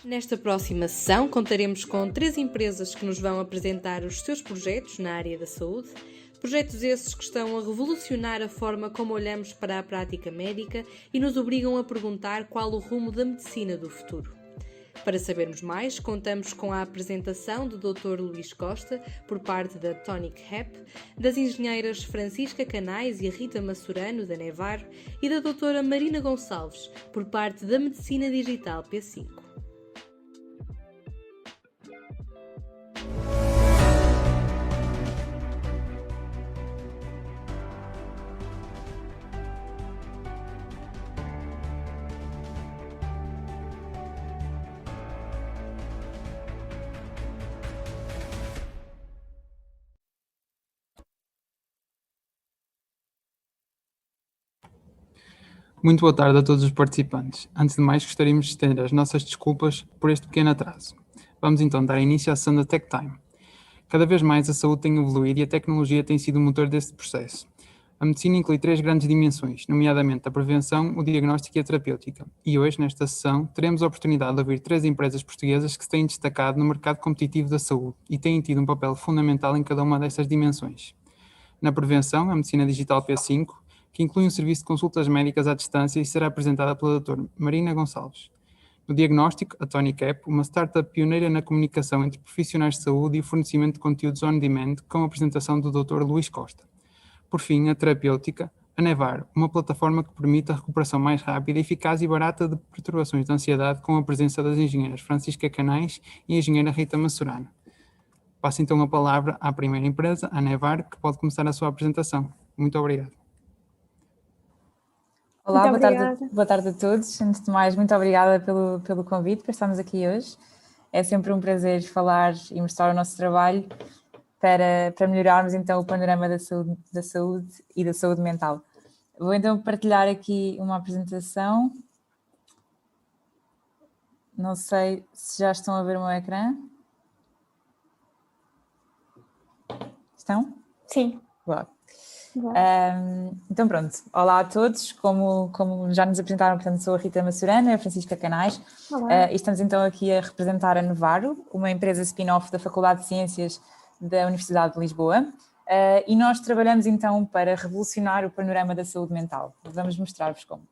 Nesta próxima sessão contaremos com 3 empresas que nos vão apresentar os seus projetos na área da saúde. Projetos esses que estão a revolucionar a forma como olhamos para a prática médica e nos obrigam a perguntar qual o rumo da medicina do futuro. Para sabermos mais, contamos com a apresentação do Dr. Luís Costa, por parte da Tonic Hep, das engenheiras Francisca Canais e Rita Massurano, da Nevar, e da Dra. Marina Gonçalves, por parte da Medicina Digital P5. Muito boa tarde a todos os participantes. Antes de mais, gostaríamos de estender as nossas desculpas por este pequeno atraso. Vamos então dar início à sessão da Tech Time. Cada vez mais a saúde tem evoluído e a tecnologia tem sido o motor deste processo. A medicina inclui 3 grandes dimensões, nomeadamente a prevenção, o diagnóstico e a terapêutica. E hoje, nesta sessão, teremos a oportunidade de ouvir 3 empresas portuguesas que se têm destacado no mercado competitivo da saúde e têm tido um papel fundamental em cada uma destas dimensões. Na prevenção, a Medicina Digital P5, que inclui um serviço de consultas médicas à distância e será apresentada pela Dra. Marina Gonçalves. No diagnóstico, a Tonic Hep, uma startup pioneira na comunicação entre profissionais de saúde e o fornecimento de conteúdos on-demand, com a apresentação do Dr. Luís Costa. Por fim, a terapêutica, a Nevar, uma plataforma que permite a recuperação mais rápida, eficaz e barata de perturbações de ansiedade, com a presença das engenheiras Francisca Canais e a engenheira Rita Massurano. Passo então a palavra à primeira empresa, a Nevar, que pode começar a sua apresentação. Muito obrigado. Olá, boa tarde a todos. Antes de mais, muito obrigada pelo convite para estarmos aqui hoje. É sempre um prazer falar e mostrar o nosso trabalho para melhorarmos então o panorama da saúde e da saúde mental. Vou então partilhar aqui uma apresentação. Não sei se já estão a ver o meu ecrã. Estão? Sim. Boa. Então pronto, olá a todos, como já nos apresentaram, portanto sou a Rita Massurano e a Francisca Canais e estamos então aqui a representar a Nevaro, uma empresa spin-off da Faculdade de Ciências da Universidade de Lisboa e nós trabalhamos então para revolucionar o panorama da saúde mental. Vamos mostrar-vos como.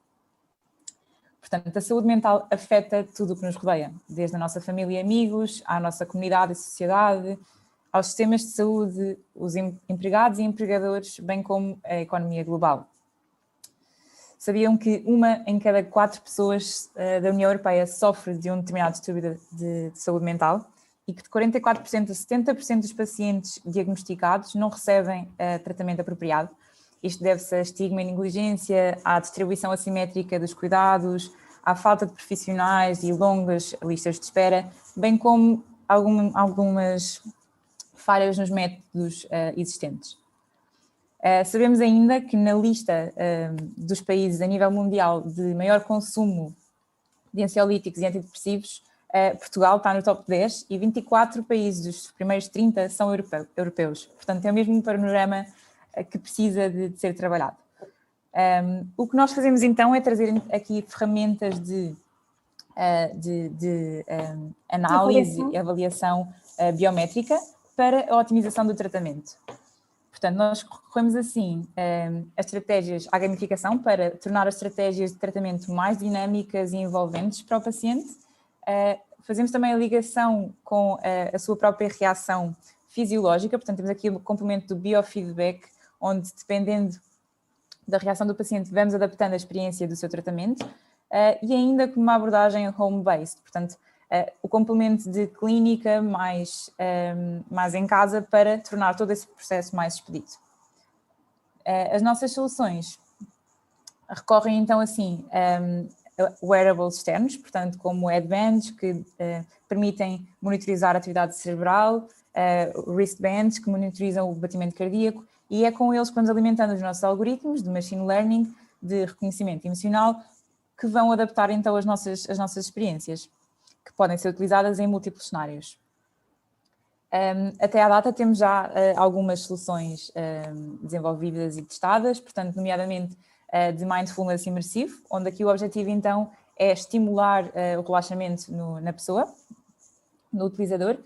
Portanto, a saúde mental afeta tudo o que nos rodeia, desde a nossa família e amigos, à nossa comunidade e sociedade, aos sistemas de saúde, os empregados e empregadores, bem como a economia global. Sabiam que 1 em cada 4 pessoas da União Europeia sofre de um determinado distúrbio de saúde mental e que de 44% a 70% dos pacientes diagnosticados não recebem tratamento apropriado. Isto deve-se a estigma e negligência, à distribuição assimétrica dos cuidados, à falta de profissionais e longas listas de espera, bem como algumas falhas nos métodos existentes. Sabemos ainda que na lista dos países a nível mundial de maior consumo de ansiolíticos e antidepressivos, Portugal está no top 10 e 24 países dos primeiros 30 são europeus. Portanto, é o mesmo panorama que precisa de ser trabalhado. O que nós fazemos então é trazer aqui ferramentas de análise e avaliação biométrica para a otimização do tratamento. Portanto, nós recorremos assim a estratégias, à gamificação para tornar as estratégias de tratamento mais dinâmicas e envolventes para o paciente. Fazemos também a ligação com a sua própria reação fisiológica, portanto temos aqui o complemento do biofeedback, onde dependendo da reação do paciente vamos adaptando a experiência do seu tratamento e ainda com uma abordagem home-based, portanto o complemento de clínica mais em casa para tornar todo esse processo mais expedito. As nossas soluções recorrem então assim a wearables externos, portanto como headbands que permitem monitorizar a atividade cerebral, wristbands que monitorizam o batimento cardíaco e é com eles que vamos alimentando os nossos algoritmos de machine learning, de reconhecimento emocional, que vão adaptar então as nossas experiências, que podem ser utilizadas em múltiplos cenários. Até à data temos já algumas soluções desenvolvidas e testadas, portanto, nomeadamente de mindfulness imersivo, onde aqui o objetivo então é estimular o relaxamento na pessoa, no utilizador,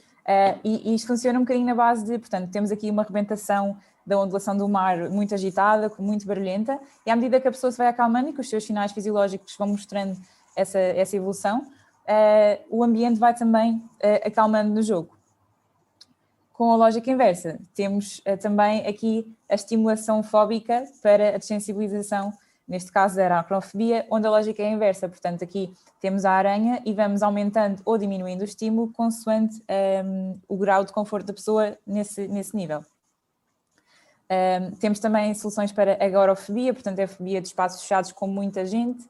e isto funciona um bocadinho na base de, portanto, temos aqui uma rebentação da ondulação do mar muito agitada, muito barulhenta, e à medida que a pessoa se vai acalmando e que os seus sinais fisiológicos vão mostrando essa evolução, o ambiente vai também acalmando no jogo. Com a lógica inversa, temos também aqui a estimulação fóbica para a dessensibilização, neste caso da aracnofobia, onde a lógica é inversa. Portanto, aqui temos a aranha e vamos aumentando ou diminuindo o estímulo consoante o grau de conforto da pessoa nesse nível. Temos também soluções para a agorafobia, portanto é a fobia de espaços fechados com muita gente,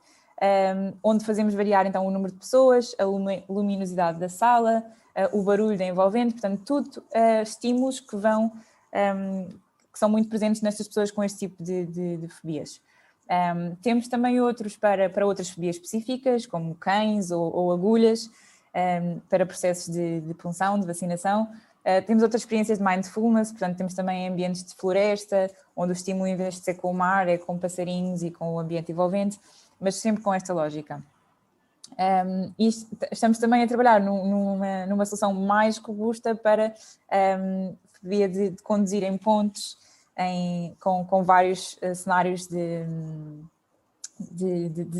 onde fazemos variar então o número de pessoas, a luminosidade da sala, o barulho da envolvente, portanto tudo estímulos que são muito presentes nestas pessoas com este tipo de fobias. Temos também outros para outras fobias específicas, como cães ou agulhas, para processos de punção, de vacinação. Temos outras experiências de mindfulness, portanto temos também ambientes de floresta, onde o estímulo, em vez de ser com o mar, é com passarinhos e com o ambiente envolvente, mas sempre com esta lógica. E estamos também a trabalhar numa solução mais robusta para fobia de conduzir em pontes, com vários cenários de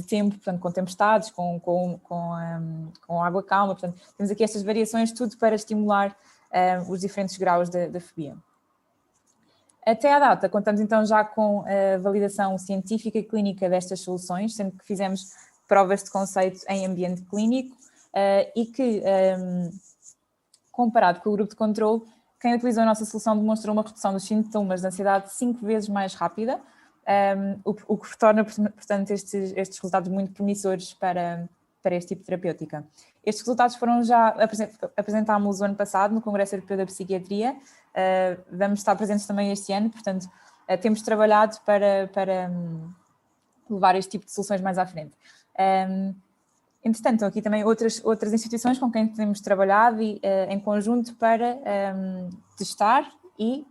tempo, portanto, com tempestades, com água calma, portanto, temos aqui estas variações, tudo para estimular os diferentes graus da fobia. Até à data, contamos então já com a validação científica e clínica destas soluções, sendo que fizemos provas de conceito em ambiente clínico e que, comparado com o grupo de controle, quem utilizou a nossa solução demonstrou uma redução dos sintomas de ansiedade 5 vezes mais rápida, o que torna, portanto, estes resultados muito promissores para este tipo de terapêutica. Estes resultados foram já apresentámos o ano passado no Congresso Europeu da Psiquiatria, vamos estar presentes também este ano, portanto, temos trabalhado para levar este tipo de soluções mais à frente. Entretanto, aqui também outras instituições com quem temos trabalhado em conjunto para testar e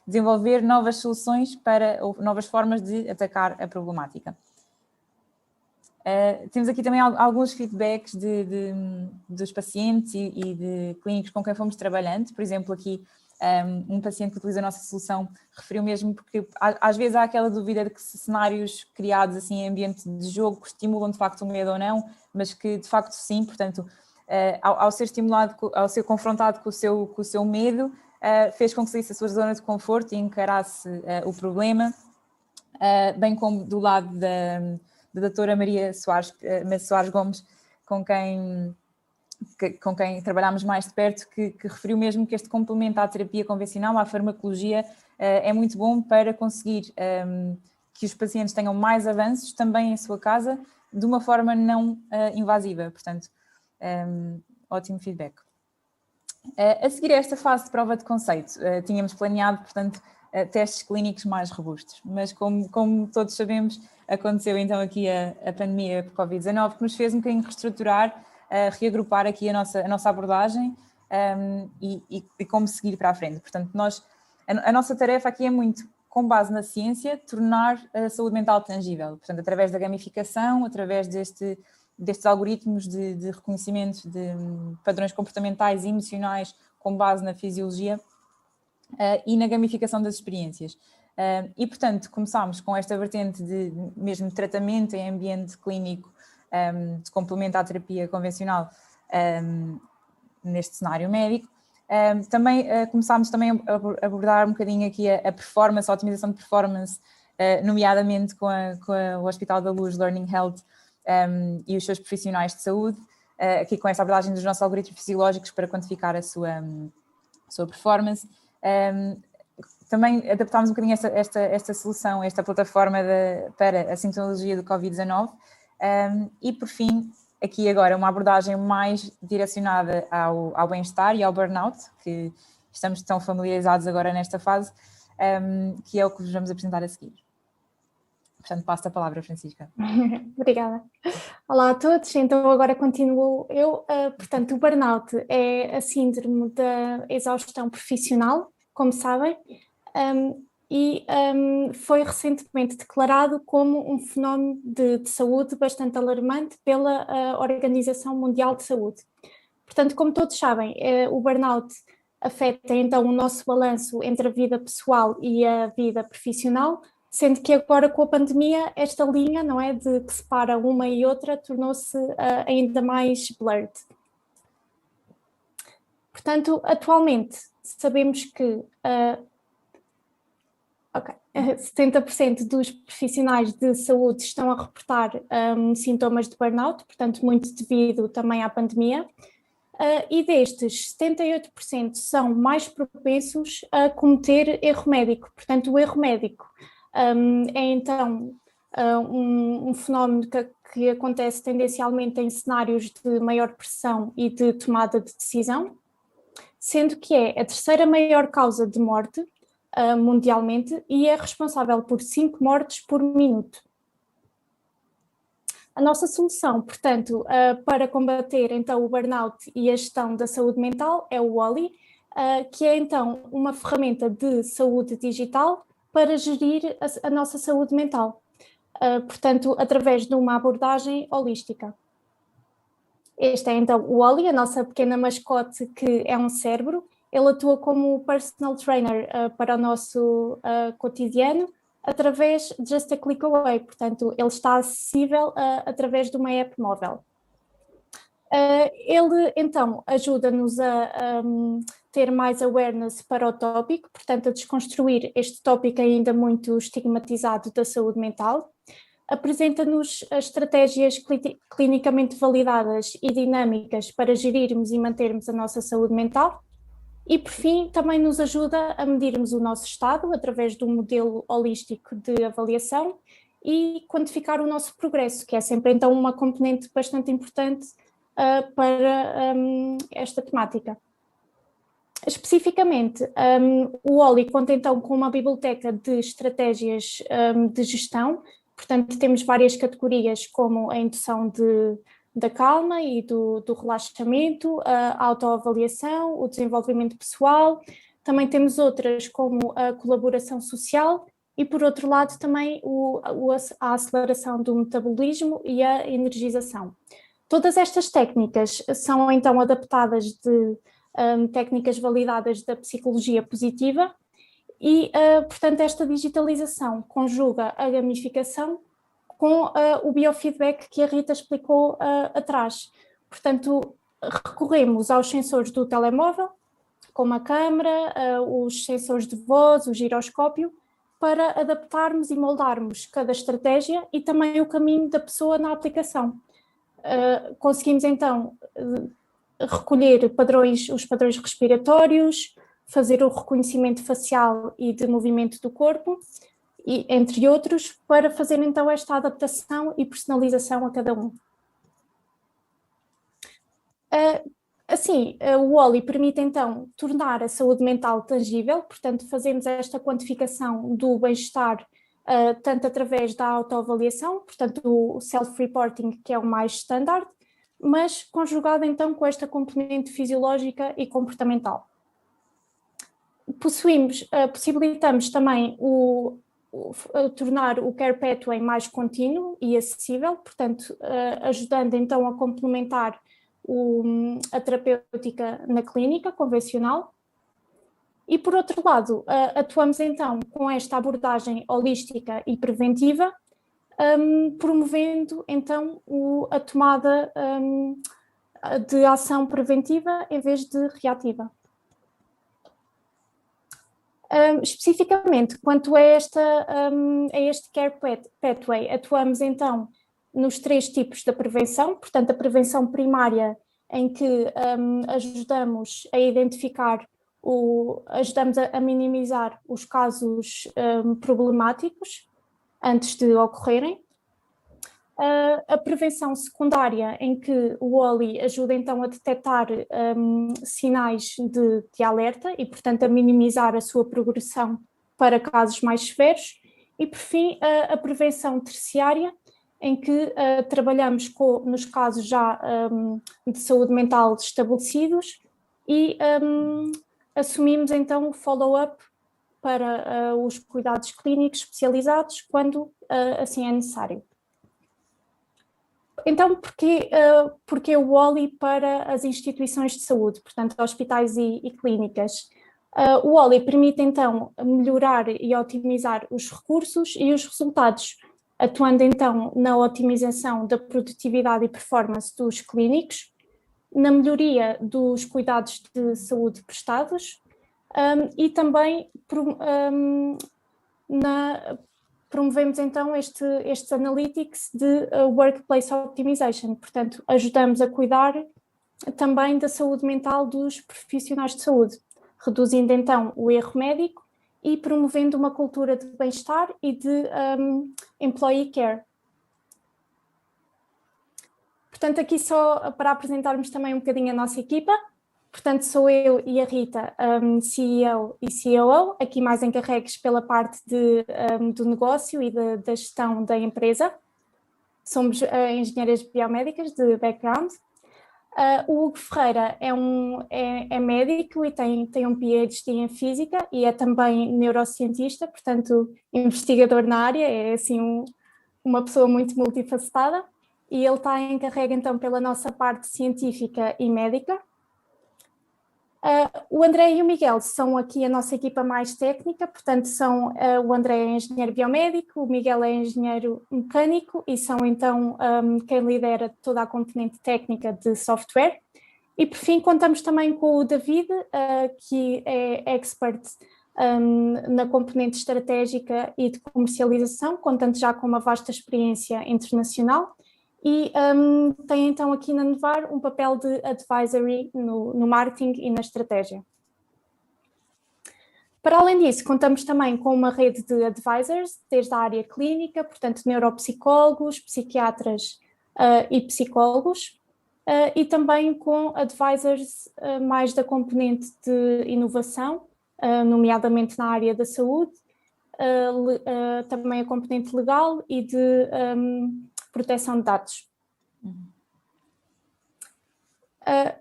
desenvolver novas soluções ou novas formas de atacar a problemática. Temos aqui também alguns feedbacks dos pacientes e de clínicos com quem fomos trabalhando. Por exemplo, aqui um paciente que utiliza a nossa solução referiu mesmo porque às vezes há aquela dúvida de que cenários criados assim em ambiente de jogo estimulam de facto o medo ou não, mas que de facto sim, portanto, ao ser estimulado, ao ser confrontado com o seu medo, fez com que saísse da sua zona de conforto e encarasse o problema, bem como do lado da doutora Maria Soares Gomes, com quem trabalhámos mais de perto, que referiu mesmo que este complemento à terapia convencional, à farmacologia, é muito bom para conseguir que os pacientes tenham mais avanços também em sua casa, de uma forma não invasiva. Portanto, ótimo feedback. A seguir a esta fase de prova de conceito, tínhamos planeado, portanto, testes clínicos mais robustos, mas como todos sabemos, aconteceu então aqui a pandemia por Covid-19, que nos fez um bocadinho reestruturar, reagrupar aqui a nossa abordagem e como seguir para a frente. Portanto, a nossa tarefa aqui é muito, com base na ciência, tornar a saúde mental tangível, portanto, através da gamificação, através destes algoritmos de reconhecimento de padrões comportamentais e emocionais com base na fisiologia e na gamificação das experiências. E, portanto, começámos com esta vertente de mesmo tratamento em ambiente clínico, de complemento à terapia convencional neste cenário médico. Também começámos também a abordar um bocadinho aqui a performance, a otimização de performance, nomeadamente com o Hospital da Luz Learning Health e os seus profissionais de saúde, aqui com esta abordagem dos nossos algoritmos fisiológicos para quantificar a sua performance. Também adaptámos um bocadinho esta solução, esta plataforma para a sintomatologia do Covid-19 e, por fim, aqui agora uma abordagem mais direcionada ao bem-estar e ao burnout, que estamos tão familiarizados agora nesta fase, que é o que vos vamos apresentar a seguir. Portanto, passo a palavra, Francisca. Obrigada. Olá a todos, então agora continuo eu. Portanto, o burnout é a síndrome da exaustão profissional, como sabem, e foi recentemente declarado como um fenómeno de saúde bastante alarmante pela Organização Mundial de Saúde. Portanto, como todos sabem, o burnout afeta então o nosso balanço entre a vida pessoal e a vida profissional, sendo que agora com a pandemia esta linha, não é, de que separa uma e outra tornou-se ainda mais blurred. Portanto, atualmente sabemos que 70% dos profissionais de saúde estão a reportar sintomas de burnout, portanto muito devido também à pandemia, e destes 78% são mais propensos a cometer erro médico. Portanto, o erro médico é então um fenómeno que acontece tendencialmente em cenários de maior pressão e de tomada de decisão, sendo que é a terceira maior causa de morte mundialmente e é responsável por 5 mortes por minuto. A nossa solução, portanto, para combater então o burnout e a gestão da saúde mental é o Wally, que é então uma ferramenta de saúde digital para gerir a nossa saúde mental, portanto, através de uma abordagem holística. Este é então o Wally, a nossa pequena mascote que é um cérebro. Ele atua como personal trainer para o nosso cotidiano, através de Just a Click Away, portanto, ele está acessível através de uma app móvel. Ele, então, ajuda-nos a ter mais awareness para o tópico, portanto, a desconstruir este tópico ainda muito estigmatizado da saúde mental. Apresenta-nos as estratégias clinicamente validadas e dinâmicas para gerirmos e mantermos a nossa saúde mental. E, por fim, também nos ajuda a medirmos o nosso estado através de um modelo holístico de avaliação e quantificar o nosso progresso, que é sempre então uma componente bastante importante para esta temática. Especificamente, o Wally conta então com uma biblioteca de estratégias de gestão, portanto temos várias categorias como a indução da calma e do relaxamento, a autoavaliação, o desenvolvimento pessoal. Também temos outras como a colaboração social e, por outro lado, também a aceleração do metabolismo e a energização. Todas estas técnicas são então adaptadas de técnicas validadas da psicologia positiva e, portanto, esta digitalização conjuga a gamificação com o biofeedback que a Rita explicou atrás. Portanto, recorremos aos sensores do telemóvel, como a câmara, os sensores de voz, o giroscópio, para adaptarmos e moldarmos cada estratégia e também o caminho da pessoa na aplicação. Conseguimos então recolher os padrões respiratórios, fazer o reconhecimento facial e de movimento do corpo, e, entre outros, para fazer então esta adaptação e personalização a cada um. Assim, o Wally permite então tornar a saúde mental tangível, portanto fazemos esta quantificação do bem-estar tanto através da autoavaliação, portanto o self-reporting, que é o mais standard, mas conjugado então com esta componente fisiológica e comportamental. Possibilitamos também tornar o Care Pathway mais contínuo e acessível, portanto, ajudando então a complementar a terapêutica na clínica convencional. E, por outro lado, atuamos então com esta abordagem holística e preventiva, promovendo então a tomada de ação preventiva em vez de reativa. Especificamente, quanto a este Care Pathway, atuamos então nos 3 tipos da prevenção, portanto a prevenção primária, em que ajudamos a identificar, ajudamos a minimizar os casos problemáticos antes de ocorrerem. A prevenção secundária, em que o Wally ajuda então a detectar sinais de alerta e, portanto, a minimizar a sua progressão para casos mais severos. E, por fim, a prevenção terciária, em que trabalhamos nos casos já de saúde mental estabelecidos e assumimos então o follow-up para os cuidados clínicos especializados quando assim é necessário. Então, porquê o OLI para as instituições de saúde, portanto, hospitais e clínicas? O OLI permite, então, melhorar e otimizar os recursos e os resultados, atuando, então, na otimização da produtividade e performance dos clínicos, na melhoria dos cuidados de saúde prestados e também promovemos então estes analytics de workplace optimization, portanto ajudamos a cuidar também da saúde mental dos profissionais de saúde, reduzindo então o erro médico e promovendo uma cultura de bem-estar e de employee care. Portanto, aqui só para apresentarmos também um bocadinho a nossa equipa. Portanto, sou eu e a Rita, CEO e COO, aqui mais encarregues pela parte do negócio e da gestão da empresa. Somos engenheiras biomédicas de background. O Hugo Ferreira é médico e tem um PhD em Física e é também neurocientista, portanto, investigador na área, é assim uma pessoa muito multifacetada. E ele está encarregue então pela nossa parte científica e médica. O André e o Miguel são aqui a nossa equipa mais técnica, portanto o André é engenheiro biomédico, o Miguel é engenheiro mecânico e são então quem lidera toda a componente técnica de software. E por fim contamos também com o David, que é expert na componente estratégica e de comercialização, contando já com uma vasta experiência internacional. E tem então aqui na Nevar um papel de advisory no marketing e na estratégia. Para além disso, contamos também com uma rede de advisors, desde a área clínica, portanto neuropsicólogos, psiquiatras e psicólogos, e também com advisors mais da componente de inovação, nomeadamente na área da saúde, também a componente legal e de proteção de dados.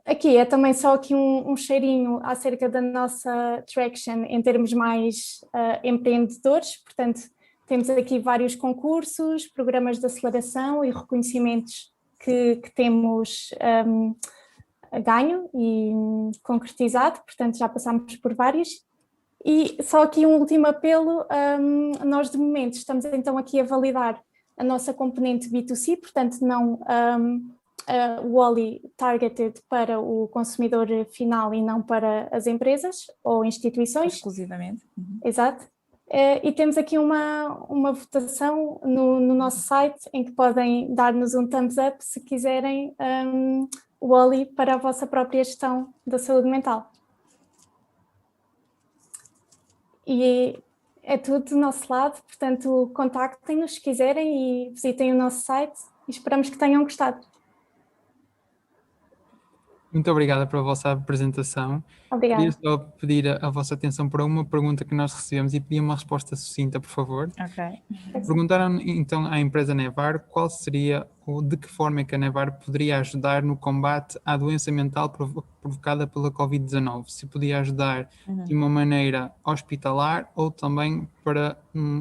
Aqui é também só aqui um cheirinho acerca da nossa traction em termos mais empreendedores, portanto temos aqui vários concursos, programas de aceleração e reconhecimentos que temos ganho e concretizado, portanto já passámos por vários. E só aqui um último apelo, nós de momento estamos então aqui a validar a nossa componente B2C, portanto não o OLI targeted para o consumidor final e não para as empresas ou instituições. Exclusivamente. Exato. E temos aqui uma votação no nosso site em que podem dar-nos um thumbs up se quiserem o OLI para a vossa própria gestão da saúde mental. E é tudo do nosso lado, portanto contactem-nos se quiserem e visitem o nosso site e esperamos que tenham gostado. Muito obrigada pela vossa apresentação. Obrigada. Queria só pedir a vossa atenção para uma pergunta que nós recebemos e pedir uma resposta sucinta, por favor. Ok. Perguntaram então à empresa Nevar qual seria ou de que forma é que a Nevar poderia ajudar no combate à doença mental provocada pela Covid-19. Se podia ajudar de uma maneira hospitalar ou também para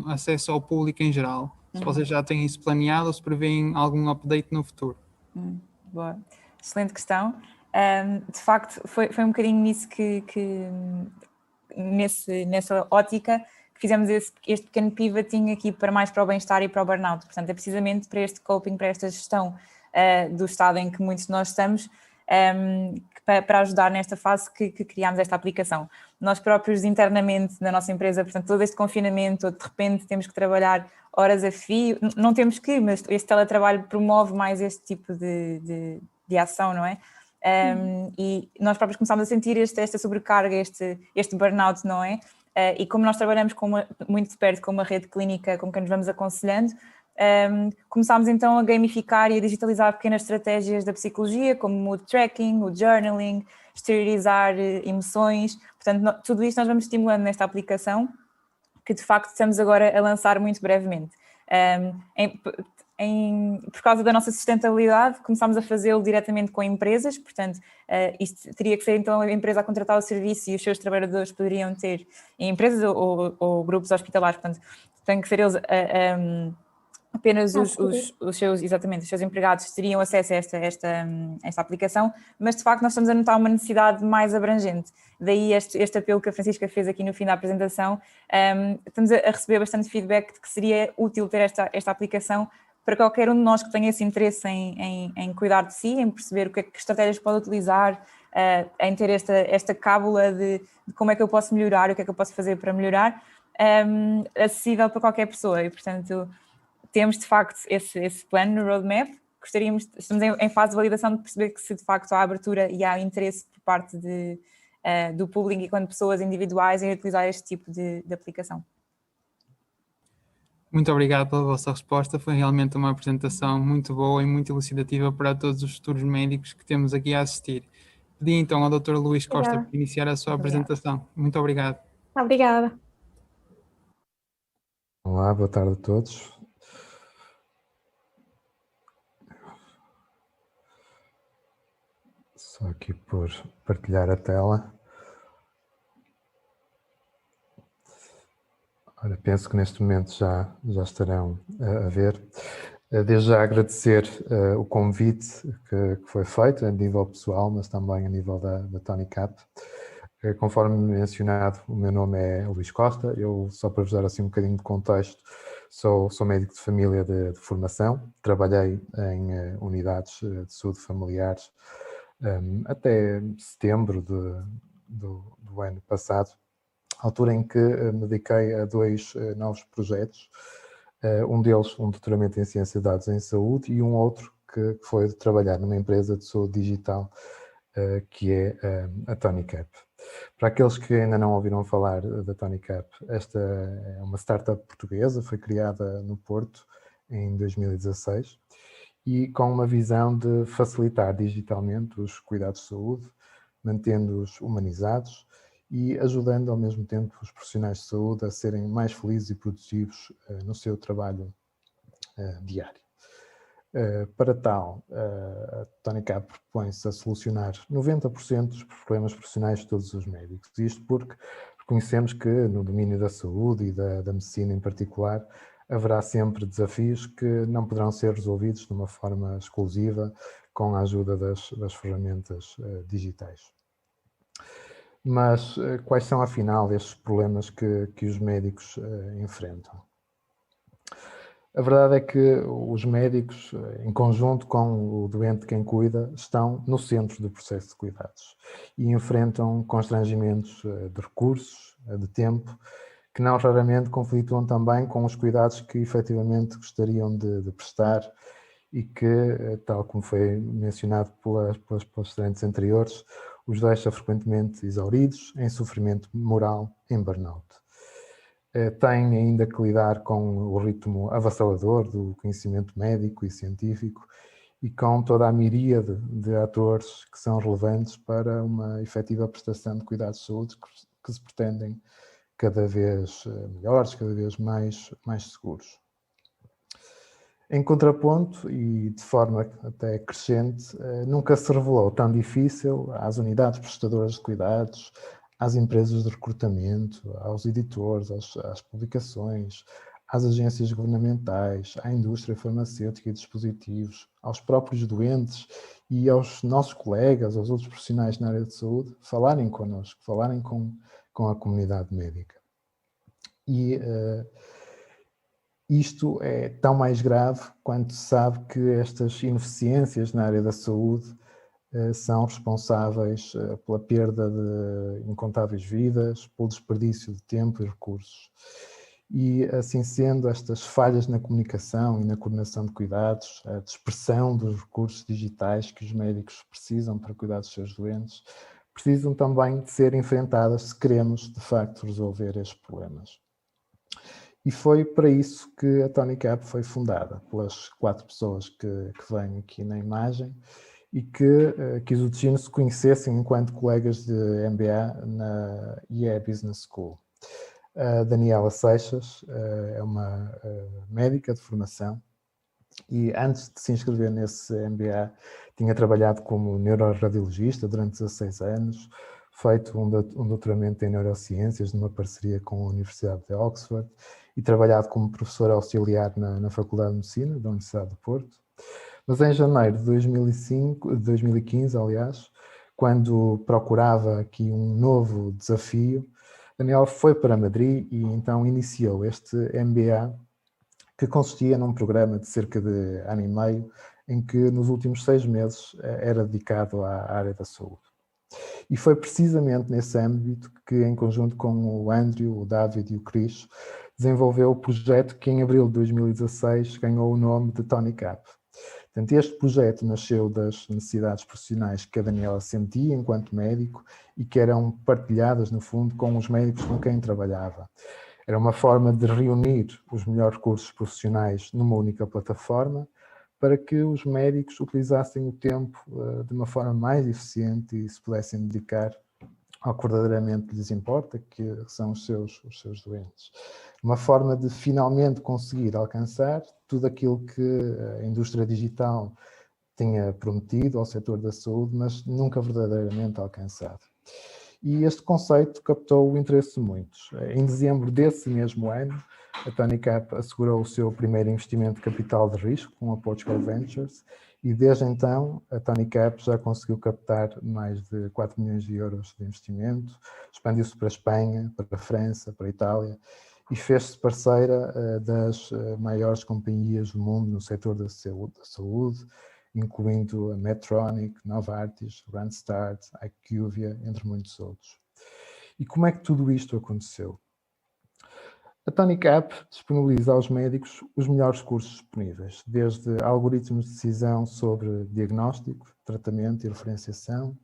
acesso ao público em geral. Se vocês já têm isso planeado ou se prevêem algum update no futuro. Boa. Excelente questão. De facto, foi um bocadinho nisso nessa ótica que fizemos este pequeno pivoting aqui mais para o bem-estar e para o burnout. Portanto, é precisamente para este coping, para esta gestão do estado em que muitos de nós estamos, para ajudar nesta fase que criámos esta aplicação. Nós próprios internamente na nossa empresa, portanto, todo este confinamento, de repente temos que trabalhar horas a fio, não temos que, mas este teletrabalho promove mais este tipo de ação, não é? E nós próprios começámos a sentir esta sobrecarga, este burnout, não é? E como nós trabalhamos muito de perto com uma rede clínica com quem nos vamos aconselhando, começámos então a gamificar e a digitalizar pequenas estratégias da psicologia, como o tracking, o journaling, exteriorizar emoções. Portanto, tudo isto nós vamos estimulando nesta aplicação, que de facto estamos agora a lançar muito brevemente. por causa da nossa sustentabilidade, começámos a fazê-lo diretamente com empresas, portanto, isto teria que ser então a empresa a contratar o serviço e os seus trabalhadores poderiam ter em empresas ou grupos hospitalares, portanto, tem que ser eles apenas os seus empregados teriam acesso a esta aplicação, mas de facto nós estamos a notar uma necessidade mais abrangente. Daí este apelo que a Francisca fez aqui no fim da apresentação. Estamos a receber bastante feedback de que seria útil ter esta aplicação para qualquer um de nós que tenha esse interesse em cuidar de si, em perceber que estratégias pode utilizar, em ter esta cábula de como é que eu posso melhorar, o que é que eu posso fazer para melhorar, acessível para qualquer pessoa. E, portanto, temos de facto esse plano no roadmap. Estamos em fase de validação de perceber que se de facto há abertura e há interesse por parte do público e quando pessoas individuais em utilizar este tipo de aplicação. Muito obrigado pela vossa resposta, foi realmente uma apresentação muito boa e muito elucidativa para todos os futuros médicos que temos aqui a assistir. Pedi então ao Dr. Luís Costa para iniciar a sua apresentação. Muito obrigado. Obrigada. Olá, boa tarde a todos. Só aqui por partilhar a tela. Ora, penso que neste momento já estarão a ver. Desde já agradecer o convite que foi feito a nível pessoal, mas também a nível da TonyCap. Conforme mencionado, o meu nome é Luís Costa. Eu, só para vos dar assim um bocadinho de contexto, sou médico de família de formação. Trabalhei em unidades de saúde familiares até setembro do ano passado, altura em que me dediquei a 2 novos projetos, um deles um doutoramento em Ciência de Dados em Saúde e um outro que foi de trabalhar numa empresa de saúde digital que é a TonyCap. Para aqueles que ainda não ouviram falar da TonyCap, esta é uma startup portuguesa, foi criada no Porto em 2016 e com uma visão de facilitar digitalmente os cuidados de saúde, mantendo-os humanizados e ajudando ao mesmo tempo os profissionais de saúde a serem mais felizes e produtivos no seu trabalho diário. Para tal, a TonyCap propõe-se a solucionar 90% dos problemas profissionais de todos os médicos. Isto porque reconhecemos que no domínio da saúde e da medicina em particular haverá sempre desafios que não poderão ser resolvidos de uma forma exclusiva com a ajuda das ferramentas digitais. Mas quais são, afinal, estes problemas que os médicos enfrentam? A verdade é que os médicos, em conjunto com o doente quem cuida, estão no centro do processo de cuidados e enfrentam constrangimentos de recursos, de tempo, que não raramente conflituam também com os cuidados que efetivamente gostariam de prestar e que, tal como foi mencionado pelas palestrantes anteriores, os deixa frequentemente exauridos, em sofrimento moral, em burnout. Têm ainda que lidar com o ritmo avassalador do conhecimento médico e científico e com toda a miríade de atores que são relevantes para uma efetiva prestação de cuidados de saúde que se pretendem cada vez melhores, cada vez mais seguros. Em contraponto, e de forma até crescente, nunca se revelou tão difícil às unidades prestadoras de cuidados, às empresas de recrutamento, aos editores, às publicações, às agências governamentais, à indústria farmacêutica e dispositivos, aos próprios doentes e aos nossos colegas, aos outros profissionais na área de saúde, falarem connosco, falarem com a comunidade médica. E isto é tão mais grave quanto se sabe que estas ineficiências na área da saúde são responsáveis pela perda de incontáveis vidas, pelo desperdício de tempo e recursos. E, assim sendo, estas falhas na comunicação e na coordenação de cuidados, a dispersão dos recursos digitais que os médicos precisam para cuidar dos seus doentes, precisam também de ser enfrentadas se queremos, de facto, resolver estes problemas. E foi para isso que a TonyCap foi fundada, pelas 4 pessoas que vêm aqui na imagem, e que quis o destino se conhecessem enquanto colegas de MBA na IE Business School. A Daniela Seixas é uma médica de formação E antes de se inscrever nesse MBA, tinha trabalhado como neuroradiologista durante 16 anos, feito um doutoramento em neurociências numa parceria com a Universidade de Oxford e trabalhado como professor auxiliar na Faculdade de Medicina da Universidade do Porto. Mas em janeiro de 2015, aliás, quando procurava aqui um novo desafio, Daniel foi para Madrid e então iniciou este MBA, que consistia num programa de cerca de ano e meio, em que nos últimos 6 meses era dedicado à área da saúde. E foi precisamente nesse âmbito que, em conjunto com o Andrew, o David e o Chris, desenvolveu o projeto que em abril de 2016 ganhou o nome de TonyCap. Portanto, este projeto nasceu das necessidades profissionais que a Daniela sentia enquanto médico e que eram partilhadas, no fundo, com os médicos com quem trabalhava. Era uma forma de reunir os melhores recursos profissionais numa única plataforma para que os médicos utilizassem o tempo de uma forma mais eficiente e se pudessem dedicar ao que verdadeiramente lhes importa, que são os seus doentes. Uma forma de finalmente conseguir alcançar tudo aquilo que a indústria digital tinha prometido ao setor da saúde, mas nunca verdadeiramente alcançado. E este conceito captou o interesse de muitos. Em dezembro desse mesmo ano, a TonyCap assegurou o seu primeiro investimento de capital de risco com a Portugal Ventures e desde então a TonyCap já conseguiu captar mais de 4 milhões de euros de investimento, expandiu-se para a Espanha, para a França, para a Itália e fez-se parceira das maiores companhias do mundo no setor da saúde, incluindo a Medtronic, Novartis, Randstad, IQVIA, entre muitos outros. E como é que tudo isto aconteceu? A TonyCap disponibiliza aos médicos os melhores cursos disponíveis, desde algoritmos de decisão sobre diagnóstico, tratamento e referenciação,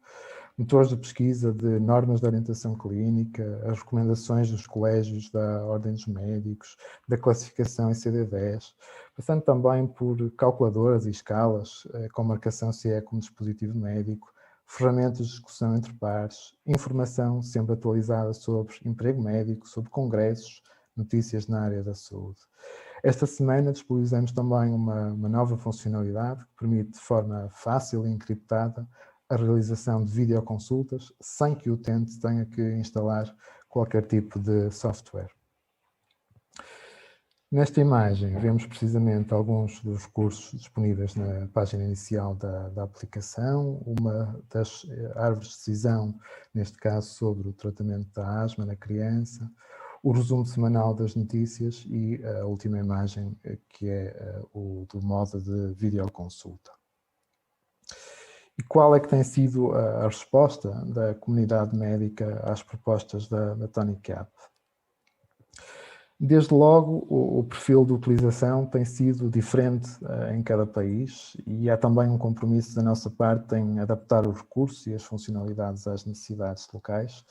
motores de pesquisa de normas de orientação clínica, as recomendações dos colégios da Ordem dos Médicos, da classificação em ICD-10, passando também por calculadoras e escalas, com marcação se é como dispositivo médico, ferramentas de discussão entre pares, informação sempre atualizada sobre emprego médico, sobre congressos, notícias na área da saúde. Esta semana disponibilizamos também uma nova funcionalidade que permite de forma fácil e encriptada a realização de videoconsultas sem que o utente tenha que instalar qualquer tipo de software. Nesta imagem vemos precisamente alguns dos recursos disponíveis na página inicial da aplicação, uma das árvores de decisão, neste caso sobre o tratamento da asma na criança, o resumo semanal das notícias e a última imagem, que é o do modo de videoconsulta. E qual é que tem sido a resposta da comunidade médica às propostas da TonyCap? Desde logo, o perfil de utilização tem sido diferente em cada país e há também um compromisso da nossa parte em adaptar os recursos e as funcionalidades às necessidades locais,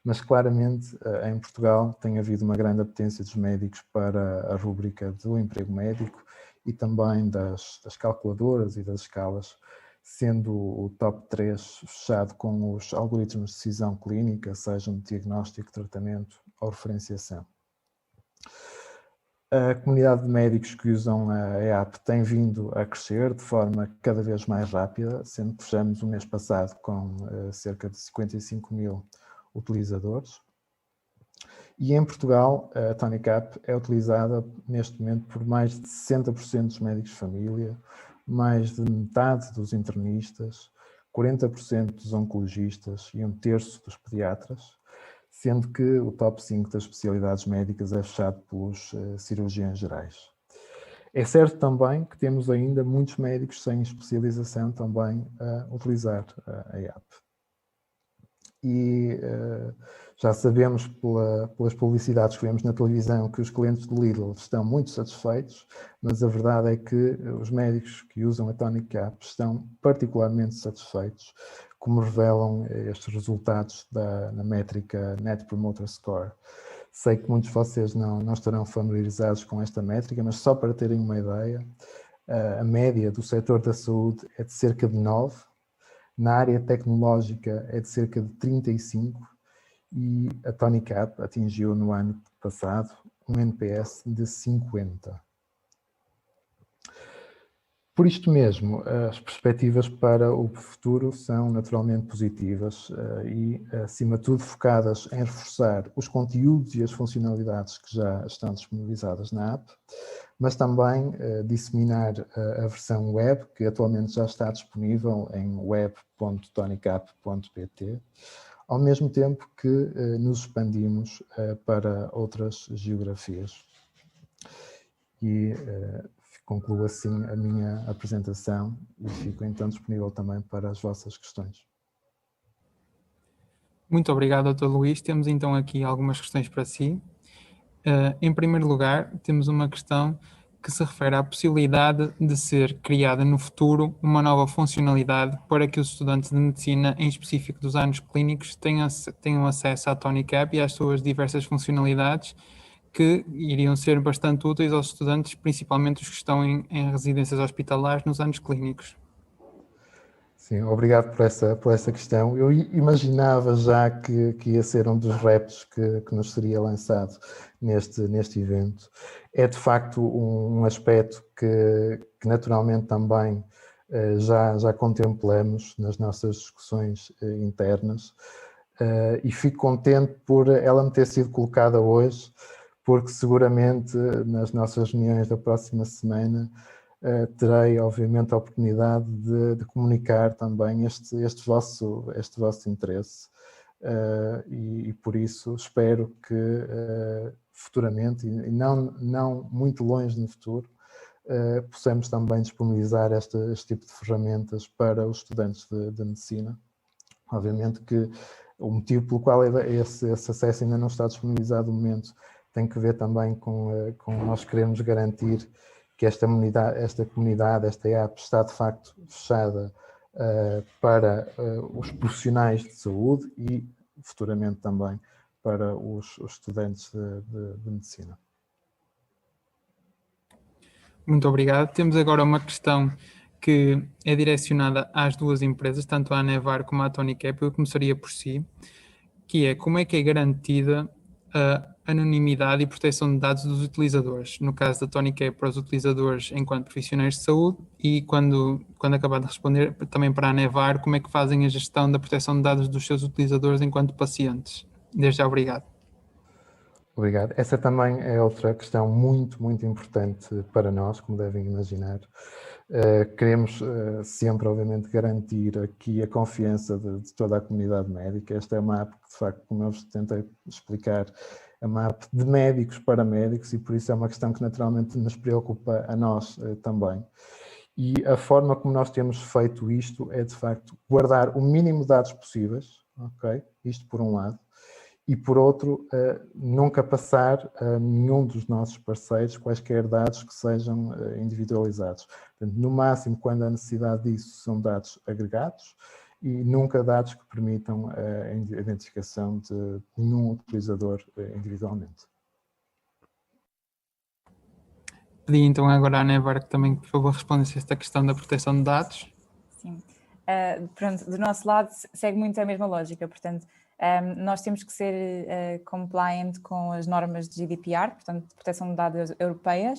mas claramente em Portugal tem havido uma grande apetência dos médicos para a rúbrica do emprego médico e também das calculadoras e das escalas, sendo o top 3 fechado com os algoritmos de decisão clínica, sejam de diagnóstico, tratamento ou referenciação. A comunidade de médicos que usam a app tem vindo a crescer de forma cada vez mais rápida, sendo que fechamos o mês passado com cerca de 55 mil utilizadores. E em Portugal, a TonyCap é utilizada neste momento por mais de 60% dos médicos de família, mais de metade dos internistas, 40% dos oncologistas e 1/3 dos pediatras, sendo que o top 5 das especialidades médicas é fechado pelos cirurgiões gerais. É certo também que temos ainda muitos médicos sem especialização também a utilizar a app. E já sabemos pelas publicidades que vemos na televisão que os clientes do Lidl estão muito satisfeitos, mas a verdade é que os médicos que usam a TonyCap estão particularmente satisfeitos, como revelam estes resultados na métrica Net Promoter Score. Sei que muitos de vocês não estarão familiarizados com esta métrica, mas só para terem uma ideia, a média do setor da saúde é de cerca de 9, na área tecnológica é de cerca de 35 e a TonyCap atingiu no ano passado um NPS de 50. Por isto mesmo, as perspectivas para o futuro são naturalmente positivas e, acima de tudo, focadas em reforçar os conteúdos e as funcionalidades que já estão disponibilizadas na app, mas também disseminar a versão web, que atualmente já está disponível em web.tonicap.pt, ao mesmo tempo que nos expandimos para outras geografias. E concluo assim a minha apresentação e fico então disponível também para as vossas questões. Muito obrigado, Dr. Luís. Temos então aqui algumas questões para si. Em primeiro lugar, temos uma questão que se refere à possibilidade de ser criada no futuro uma nova funcionalidade para que os estudantes de medicina, em específico dos anos clínicos, tenham acesso à TonyCap e às suas diversas funcionalidades que iriam ser bastante úteis aos estudantes, principalmente os que estão em residências hospitalares nos anos clínicos. Sim, obrigado por essa questão. Eu imaginava já que ia ser um dos retos que nos seria lançado neste evento. É de facto um aspecto que naturalmente também já contemplamos nas nossas discussões internas e fico contente por ela me ter sido colocada hoje, porque seguramente nas nossas reuniões da próxima semana terei obviamente a oportunidade de comunicar também este vosso interesse e por isso espero que futuramente, e não muito longe no futuro, possamos também disponibilizar este tipo de ferramentas para os estudantes de medicina. Obviamente que o motivo pelo qual esse acesso ainda não está disponibilizado no momento tem que ver também com nós queremos garantir que esta comunidade, esta app está de facto fechada para os profissionais de saúde e futuramente também para os estudantes de medicina. Muito obrigado. Temos agora uma questão que é direcionada às duas empresas, tanto à Nevar como à TonyCap. Eu começaria por si, que é como é que é garantida a anonimidade e proteção de dados dos utilizadores, no caso da TonyCap para os utilizadores enquanto profissionais de saúde e quando acabar de responder também para a Nevar, como é que fazem a gestão da proteção de dados dos seus utilizadores enquanto pacientes. Desde já, obrigado. Obrigado. Essa também é outra questão muito, muito importante para nós, como devem imaginar. Queremos sempre, obviamente, garantir aqui a confiança de toda a comunidade médica. Esta é uma app que, de facto, como eu vos tentei explicar, é uma app de médicos para médicos e por isso é uma questão que naturalmente nos preocupa a nós também. E a forma como nós temos feito isto é, de facto, guardar o mínimo de dados possíveis, ok? Isto por um lado. E, por outro, nunca passar a nenhum dos nossos parceiros quaisquer dados que sejam individualizados. Portanto, no máximo, quando há necessidade disso, são dados agregados e nunca dados que permitam a identificação de nenhum utilizador individualmente. Pedi então agora à Nevar que também, por favor, respondesse a esta questão da proteção de dados. Sim. Pronto, do nosso lado segue muito a mesma lógica, portanto, nós temos que ser compliant com as normas de GDPR, portanto, de proteção de dados europeia,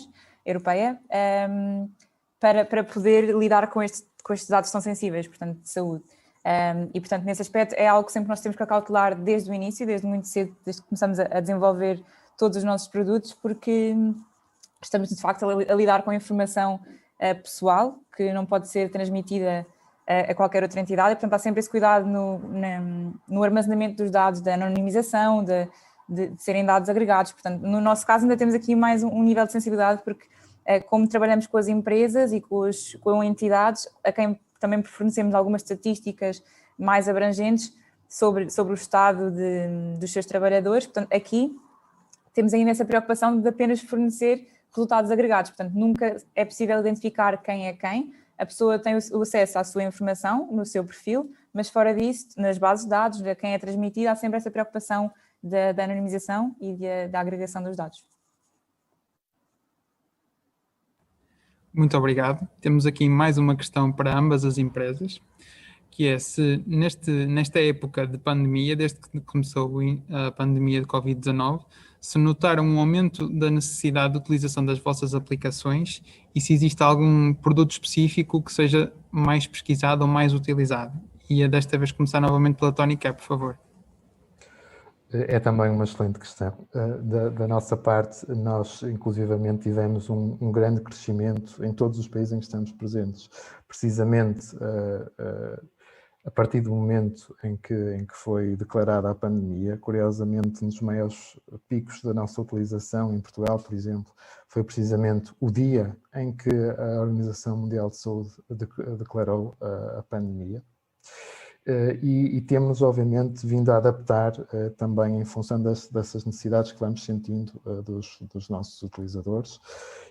para poder lidar com estes dados tão sensíveis, portanto, de saúde. E, portanto, nesse aspecto é algo que sempre nós temos que acautelar desde o início, desde muito cedo, desde que começamos a desenvolver todos os nossos produtos, porque estamos, de facto, a lidar com informação pessoal que não pode ser transmitida a qualquer outra entidade, e, portanto, há sempre esse cuidado no armazenamento dos dados, da anonimização, de serem dados agregados. Portanto, no nosso caso ainda temos aqui mais um nível de sensibilidade, porque como trabalhamos com as empresas e com entidades, a quem também fornecemos algumas estatísticas mais abrangentes sobre o estado dos seus trabalhadores, portanto, aqui temos ainda essa preocupação de apenas fornecer resultados agregados, portanto, nunca é possível identificar quem é quem. A pessoa tem o acesso à sua informação no seu perfil, mas fora disso, nas bases de dados, de quem é transmitido, há sempre essa preocupação da anonimização e da agregação dos dados. Muito obrigado. Temos aqui mais uma questão para ambas as empresas, que é se nesta época de pandemia, desde que começou a pandemia de Covid-19, se notaram um aumento da necessidade de utilização das vossas aplicações e se existe algum produto específico que seja mais pesquisado ou mais utilizado. E desta vez começar novamente pela Tónica, por favor. É também uma excelente questão. Da nossa parte, nós inclusivamente tivemos um grande crescimento em todos os países em que estamos presentes. Precisamente a partir do momento em que foi declarada a pandemia, curiosamente, nos maiores picos da nossa utilização em Portugal, por exemplo, foi precisamente o dia em que a Organização Mundial de Saúde declarou a pandemia. E temos, obviamente, vindo a adaptar também em função dessas necessidades que vamos sentindo dos nossos utilizadores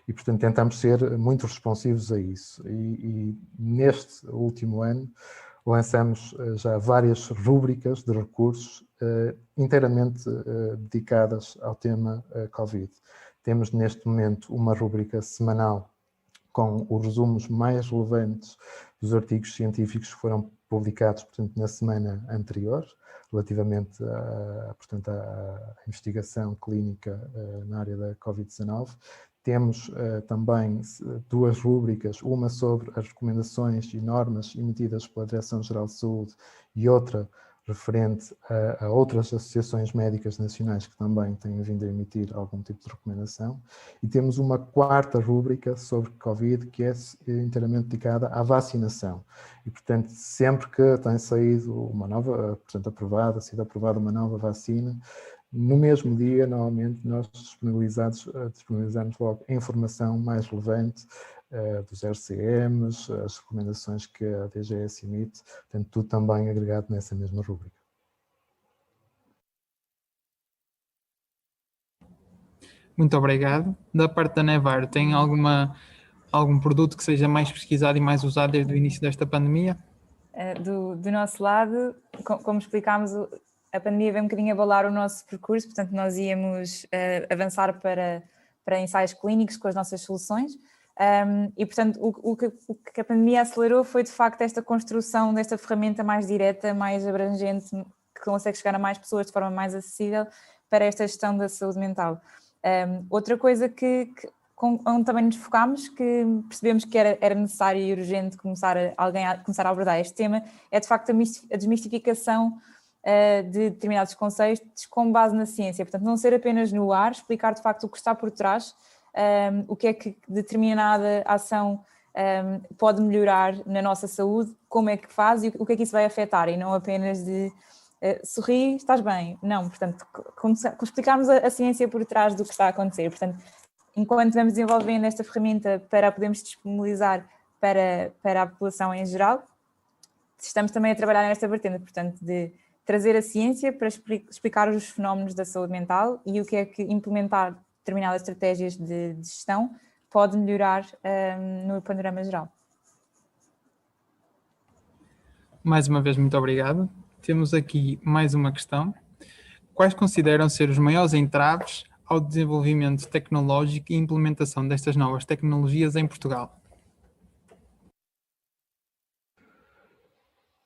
e, portanto, tentamos ser muito responsivos a isso. E neste último ano lançamos já várias rúbricas de recursos inteiramente dedicadas ao tema Covid. Temos neste momento uma rúbrica semanal com os resumos mais relevantes dos artigos científicos que foram publicados, portanto, na semana anterior, relativamente portanto, à investigação clínica na área da Covid-19. Temos também duas rúbricas, uma sobre as recomendações e normas emitidas pela Direção-Geral de Saúde e outra referente a outras associações médicas nacionais que também têm vindo a emitir algum tipo de recomendação. E temos uma quarta rúbrica sobre Covid que é inteiramente dedicada à vacinação. E, portanto, sempre que tem saído uma nova, portanto, sido aprovada uma nova vacina, no mesmo dia, normalmente, nós disponibilizamos logo a informação mais relevante dos RCMs, as recomendações que a DGS emite, portanto, tudo também agregado nessa mesma rúbrica. Muito obrigado. Da parte da Nevaro, tem algum produto que seja mais pesquisado e mais usado desde o início desta pandemia? Do nosso lado, como explicámos, a pandemia veio um bocadinho abalar o nosso percurso, portanto nós íamos avançar para ensaios clínicos com as nossas soluções e portanto o que a pandemia acelerou foi de facto esta construção desta ferramenta mais direta, mais abrangente, que consegue chegar a mais pessoas de forma mais acessível para esta gestão da saúde mental. Outra coisa onde também nos focámos, que percebemos que era necessário e urgente começar a abordar este tema, é de facto a desmistificação de determinados conceitos com base na ciência. Portanto, não ser apenas no ar, explicar de facto o que está por trás, o que é que determinada ação pode melhorar na nossa saúde, como é que faz e o que é que isso vai afetar, e não apenas de sorri, estás bem. Não, portanto, explicarmos a ciência por trás do que está a acontecer. Portanto, enquanto vamos desenvolvendo esta ferramenta para a podermos disponibilizar para a população em geral, estamos também a trabalhar nesta vertente, portanto, de trazer a ciência para explicar os fenómenos da saúde mental e o que é que implementar determinadas estratégias de gestão pode melhorar no panorama geral. Mais uma vez, muito obrigado. Temos aqui mais uma questão. Quais consideram ser os maiores entraves ao desenvolvimento tecnológico e implementação destas novas tecnologias em Portugal?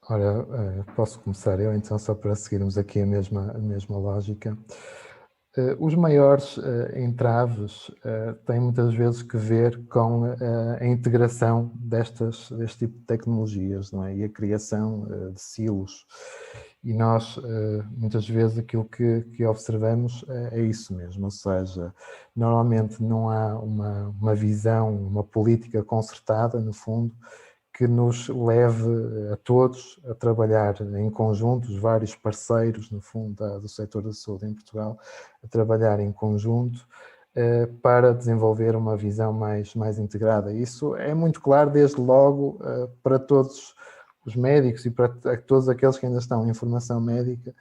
Ora, posso começar eu, então, só para seguirmos aqui a mesma lógica. Os maiores entraves têm muitas vezes que ver com a integração deste tipo de tecnologias, não é? E a criação de silos. E nós, muitas vezes, aquilo que observamos é isso mesmo, ou seja, normalmente não há uma visão, uma política concertada, no fundo, que nos leve a todos a trabalhar em conjunto, os vários parceiros, no fundo, do setor da saúde em Portugal, a trabalhar em conjunto para desenvolver uma visão mais integrada. Isso é muito claro, desde logo, para todos os médicos e para todos aqueles que ainda estão em formação médica,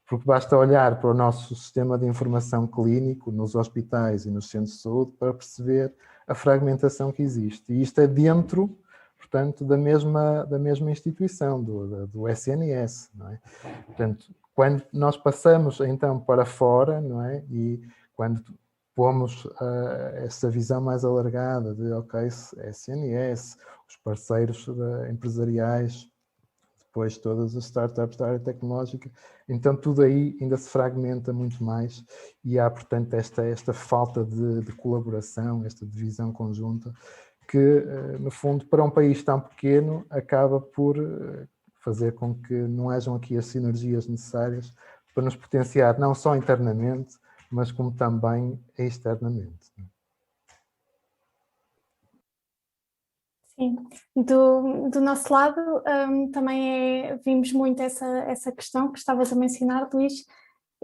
porque basta olhar para o nosso sistema de informação clínico nos hospitais e nos centros de saúde para perceber a fragmentação que existe. E isto é dentro, portanto, da mesma instituição, do SNS, não é? Portanto, quando nós passamos, então, para fora, não é? E quando pomos essa visão mais alargada de, ok, SNS, os parceiros empresariais, depois todas as startups da área tecnológica. Então tudo aí ainda se fragmenta muito mais e há, portanto, esta falta de colaboração, esta divisão conjunta, que, no fundo, para um país tão pequeno, acaba por fazer com que não hajam aqui as sinergias necessárias para nos potenciar não só internamente, mas como também externamente. Sim, do nosso lado também vimos muito essa questão que estavas a mencionar, Luís,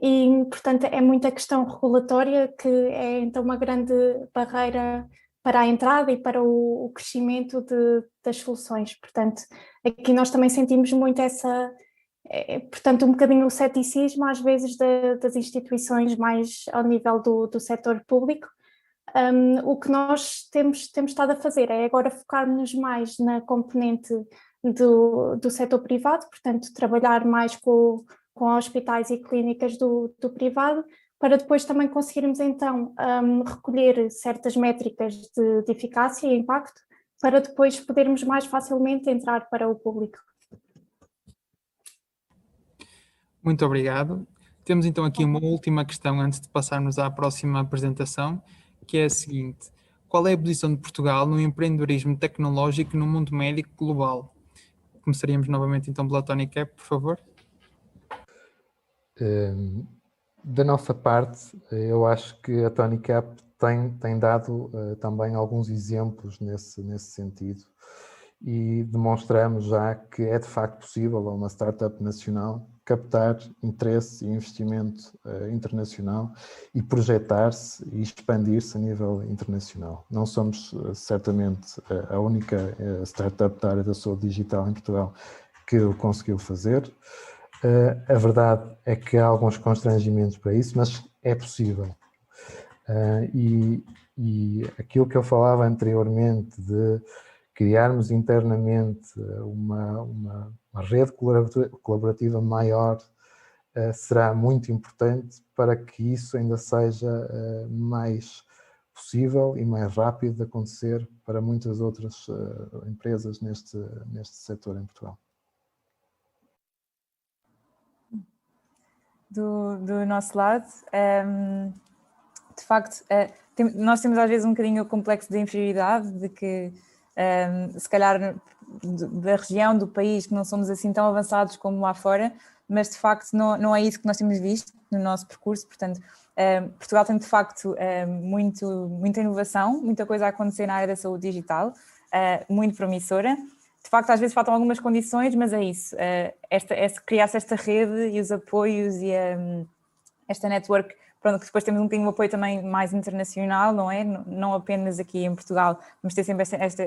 e portanto é muita questão regulatória que é então uma grande barreira para a entrada e para o crescimento das soluções. Portanto, aqui nós também sentimos muito portanto, um bocadinho o ceticismo às vezes das instituições mais ao nível do setor público. O que nós temos estado a fazer é agora focar-nos mais na componente do setor privado, portanto, trabalhar mais com hospitais e clínicas do privado, para depois também conseguirmos então recolher certas métricas de eficácia e impacto, para depois podermos mais facilmente entrar para o público. Muito obrigado. Temos então aqui uma última questão antes de passarmos à próxima apresentação, que é a seguinte: qual é a posição de Portugal no empreendedorismo tecnológico no mundo médico global? Começaríamos novamente então pela Tony Cap, por favor. Da nossa parte, eu acho que a Tony Cap tem dado também alguns exemplos nesse sentido, e demonstramos já que é de facto possível a uma startup nacional captar interesse e investimento internacional e projetar-se e expandir-se a nível internacional. Não somos certamente a única startup da área da saúde digital em Portugal que o conseguiu fazer. A verdade é que há alguns constrangimentos para isso, mas é possível. E aquilo que eu falava anteriormente de criarmos internamente uma rede colaborativa maior será muito importante para que isso ainda seja mais possível e mais rápido de acontecer para muitas outras empresas neste setor em Portugal. Do nosso lado, de facto, nós temos às vezes um bocadinho o complexo de inferioridade, de que se calhar da região, do país, que não somos assim tão avançados como lá fora, mas de facto não é isso que nós temos visto no nosso percurso. Portanto, Portugal tem de facto muita inovação, muita coisa a acontecer na área da saúde digital, muito promissora. De facto, às vezes faltam algumas condições, mas é isso, criar-se esta rede e os apoios e esta network. Pronto, que depois temos um bocadinho de apoio também mais internacional, não é? Não apenas aqui em Portugal, vamos ter sempre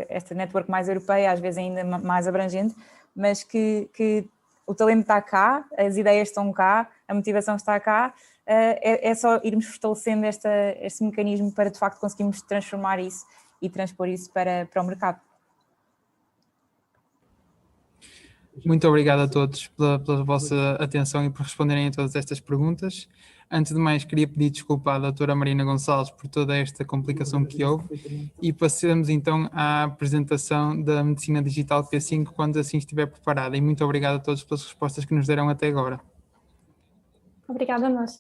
esta network mais europeia, às vezes ainda mais abrangente, mas que o talento está cá, as ideias estão cá, a motivação está cá, é só irmos fortalecendo este mecanismo para de facto conseguirmos transformar isso e transpor isso para o mercado. Muito obrigado a todos pela vossa atenção e por responderem a todas estas perguntas. Antes de mais, queria pedir desculpa à doutora Marina Gonçalves por toda esta complicação que houve e passamos então à apresentação da Medicina Digital P5 quando assim estiver preparada. E muito obrigado a todos pelas respostas que nos deram até agora. Obrigada a nós.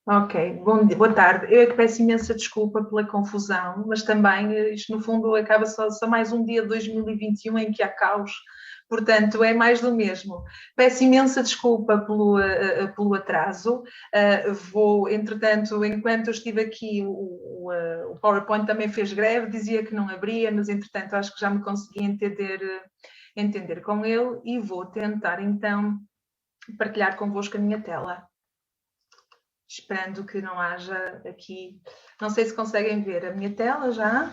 Ok, boa tarde. Eu é que peço imensa desculpa pela confusão, mas também isto no fundo acaba só mais um dia de 2021 em que há caos. Portanto, é mais do mesmo. Peço imensa desculpa pelo atraso. Entretanto, enquanto eu estive aqui, o PowerPoint também fez greve, dizia que não abria, mas entretanto acho que já me consegui entender com ele e vou tentar então partilhar convosco a minha tela. Esperando que não haja aqui... Não sei se conseguem ver a minha tela já.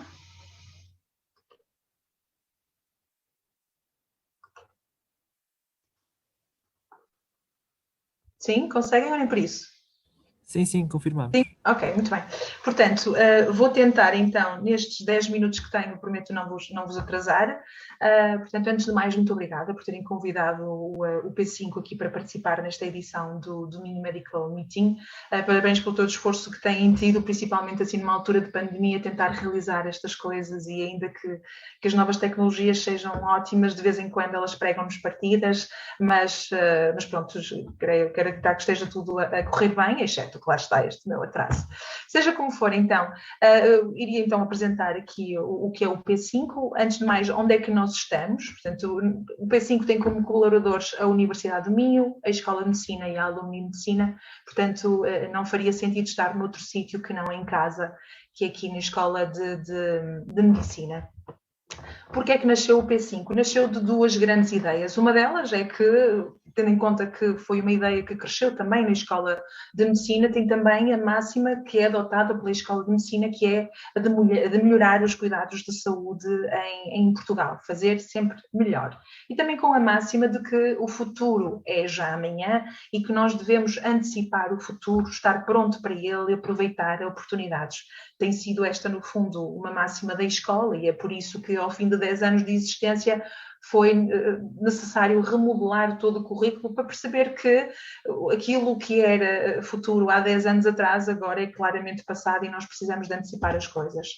Sim, conseguem? Olhem por isso. Sim, confirmamos. Sim, ok, muito bem. Portanto, vou tentar então, nestes 10 minutos que tenho, prometo não vos atrasar. Portanto, antes de mais, muito obrigada por terem convidado o P5 aqui para participar nesta edição do Mini Medical Meeting. Parabéns pelo todo o esforço que têm tido, principalmente assim numa altura de pandemia, tentar realizar estas coisas, e ainda que as novas tecnologias sejam ótimas, de vez em quando elas pregam-nos partidas, mas pronto, quero acreditar que esteja tudo a correr bem, exceto, claro está, este meu atraso. Seja como for, então, iria então apresentar aqui o que é o P5. Antes de mais, onde é que nós estamos? Portanto, o P5 tem como colaboradores a Universidade do Minho, a Escola de Medicina e a Alumni de Medicina. Portanto, não faria sentido estar noutro sítio que não em casa, que é aqui na Escola de Medicina. Porquê é que nasceu o P5? Nasceu de duas grandes ideias. Uma delas é que, tendo em conta que foi uma ideia que cresceu também na Escola de Medicina, tem também a máxima que é adotada pela Escola de Medicina, que é a de melhorar os cuidados de saúde em Portugal, fazer sempre melhor. E também com a máxima de que o futuro é já amanhã e que nós devemos antecipar o futuro, estar pronto para ele e aproveitar oportunidades. Tem sido esta, no fundo, uma máxima da escola, e é por isso que, ao fim de 10 anos de existência, foi necessário remodelar todo o currículo para perceber que aquilo que era futuro há 10 anos atrás agora é claramente passado e nós precisamos de antecipar as coisas.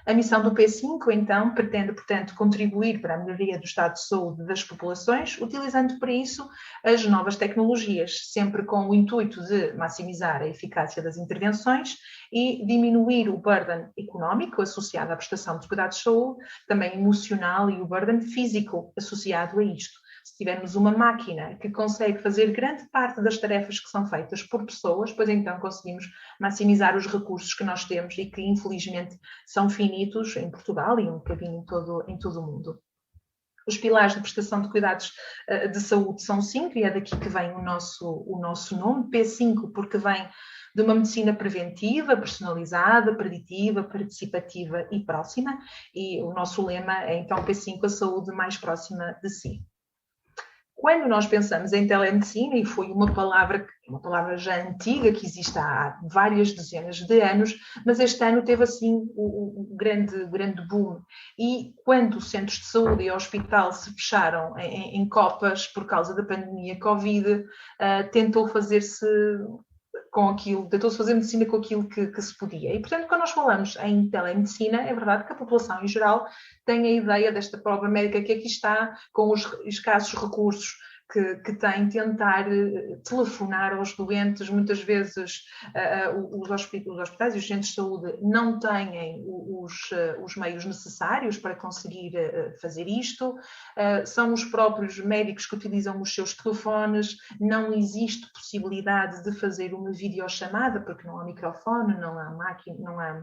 A missão do P5, então, pretende, portanto, contribuir para a melhoria do estado de saúde das populações, utilizando para isso as novas tecnologias, sempre com o intuito de maximizar a eficácia das intervenções e diminuir o burden económico associado à prestação de cuidados de saúde, também emocional, e o burden físico associado a isto. Se tivermos uma máquina que consegue fazer grande parte das tarefas que são feitas por pessoas, pois então conseguimos maximizar os recursos que nós temos e que, infelizmente, são finitos em Portugal e um bocadinho em todo o mundo. Os pilares de prestação de cuidados de saúde são 5, e é daqui que vem o nosso nome, P5, porque vem de uma medicina preventiva, personalizada, preditiva, participativa e próxima, e o nosso lema é então P5, a saúde mais próxima de si. Quando nós pensamos em telemedicina, e foi uma palavra já antiga, que existe há várias dezenas de anos, mas este ano teve assim o grande boom. E quando os centros de saúde e hospital se fecharam em copas por causa da pandemia Covid, tentou-se fazer medicina com aquilo que se podia. E, portanto, quando nós falamos em telemedicina, é verdade que a população em geral tem a ideia desta prova médica que aqui está, com os escassos recursos que tem, tentar telefonar aos doentes. Muitas vezes os hospitais e os centros de saúde não têm os meios necessários para conseguir fazer isto. São os próprios médicos que utilizam os seus telefones, não existe possibilidade de fazer uma videochamada, porque não há microfone, não há máquina, não há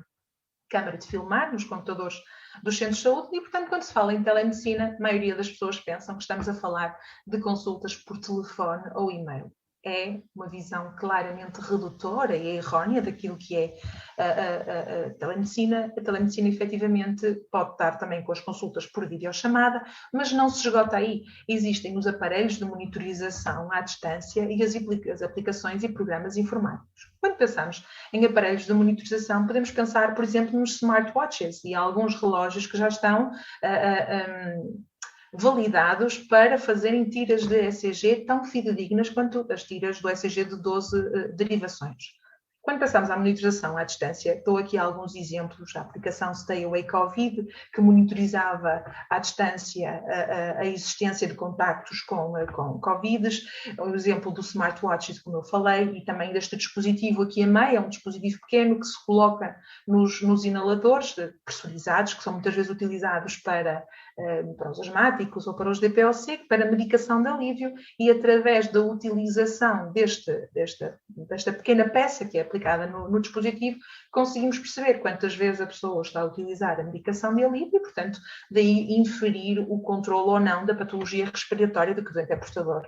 câmara de filmar nos computadores dos centros de saúde, e, portanto, quando se fala em telemedicina, a maioria das pessoas pensam que estamos a falar de consultas por telefone ou e-mail. É uma visão claramente redutora e errónea daquilo que é a telemedicina. A telemedicina, efetivamente, pode estar também com as consultas por videochamada, mas não se esgota aí. Existem os aparelhos de monitorização à distância e as aplicações e programas informáticos. Quando pensamos em aparelhos de monitorização, podemos pensar, por exemplo, nos smartwatches e alguns relógios que já estão validados para fazerem tiras de ECG tão fidedignas quanto as tiras do ECG de 12 derivações. Quando passamos à monitorização à distância, dou aqui alguns exemplos. A aplicação Stay Away Covid, que monitorizava à distância a existência de contactos com Covid. O exemplo do smartwatch, como eu falei, e também deste dispositivo aqui a meio, é um dispositivo pequeno que se coloca nos inaladores pressurizados, que são muitas vezes utilizados para os asmáticos ou para os DPOC, para medicação de alívio, e através da utilização desta pequena peça que é aplicada no dispositivo, conseguimos perceber quantas vezes a pessoa está a utilizar a medicação de alívio e, portanto, daí inferir o controle ou não da patologia respiratória do que o doente é portador.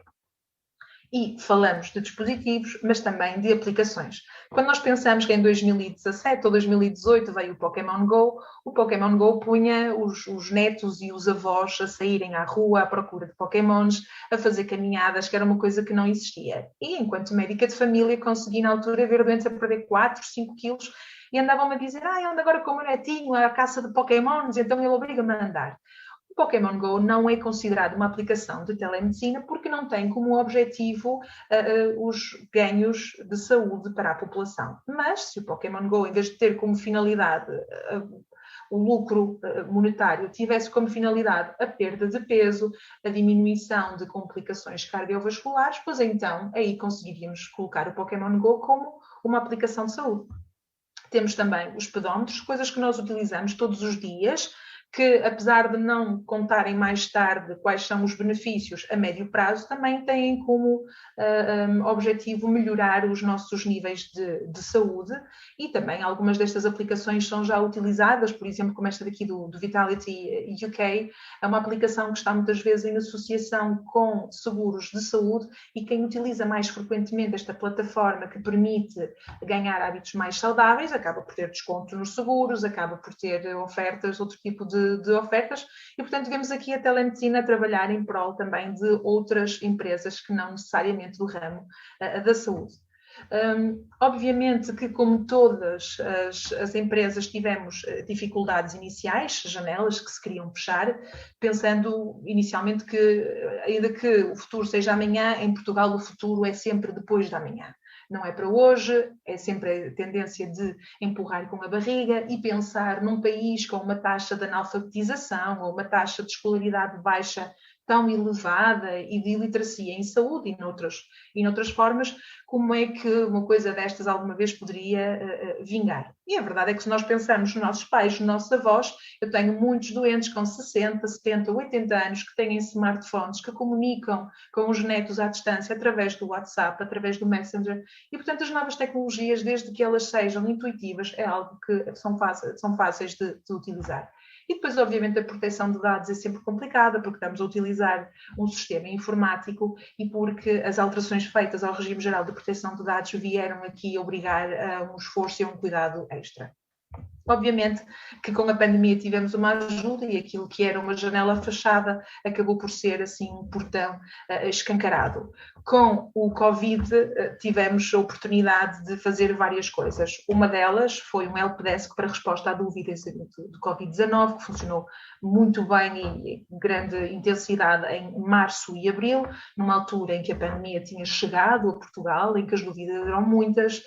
E falamos de dispositivos, mas também de aplicações. Quando nós pensamos que em 2017 ou 2018 veio o Pokémon Go punha os netos e os avós a saírem à rua à procura de Pokémons, a fazer caminhadas, que era uma coisa que não existia. E enquanto médica de família consegui na altura ver doentes a perder 4, 5 quilos e andavam-me a dizer, ando agora com o meu netinho à caça de Pokémons, então ele obriga-me a andar. O Pokémon Go não é considerado uma aplicação de telemedicina porque não tem como objetivo os ganhos de saúde para a população. Mas se o Pokémon Go, em vez de ter como finalidade o lucro monetário, tivesse como finalidade a perda de peso, a diminuição de complicações cardiovasculares, pois então aí conseguiríamos colocar o Pokémon Go como uma aplicação de saúde. Temos também os pedómetros, coisas que nós utilizamos todos os dias, que apesar de não contarem mais tarde quais são os benefícios a médio prazo, também têm como objetivo melhorar os nossos níveis de saúde, e também algumas destas aplicações são já utilizadas, por exemplo, como esta daqui do Vitality UK, é uma aplicação que está muitas vezes em associação com seguros de saúde, e quem utiliza mais frequentemente esta plataforma que permite ganhar hábitos mais saudáveis, acaba por ter desconto nos seguros, acaba por ter ofertas, outro tipo de ofertas, e portanto vemos aqui a telemedicina a trabalhar em prol também de outras empresas que não necessariamente do ramo da saúde. Obviamente que, como todas as empresas, tivemos dificuldades iniciais, janelas que se queriam fechar, pensando inicialmente que, ainda que o futuro seja amanhã, em Portugal o futuro é sempre depois de amanhã. Não é para hoje, é sempre a tendência de empurrar com a barriga e pensar num país com uma taxa de analfabetização ou uma taxa de escolaridade baixa tão elevada e de iliteracia em saúde e noutras formas, como é que uma coisa destas alguma vez poderia vingar? E a verdade é que se nós pensarmos nos nossos pais, nos nossos avós, eu tenho muitos doentes com 60, 70, 80 anos que têm smartphones, que comunicam com os netos à distância através do WhatsApp, através do Messenger, e portanto as novas tecnologias, desde que elas sejam intuitivas, é algo que são fáceis de utilizar. E depois, obviamente, a proteção de dados é sempre complicada, porque estamos a utilizar um sistema informático e porque as alterações feitas ao regime geral de proteção de dados vieram aqui obrigar a um esforço e a um cuidado extra. Obviamente que com a pandemia tivemos uma ajuda e aquilo que era uma janela fechada acabou por ser assim um portão escancarado. Com o Covid tivemos a oportunidade de fazer várias coisas. Uma delas foi um helpdesk para resposta à dúvidas do Covid-19, que funcionou muito bem e em grande intensidade em março e abril, numa altura em que a pandemia tinha chegado a Portugal, em que as dúvidas eram muitas,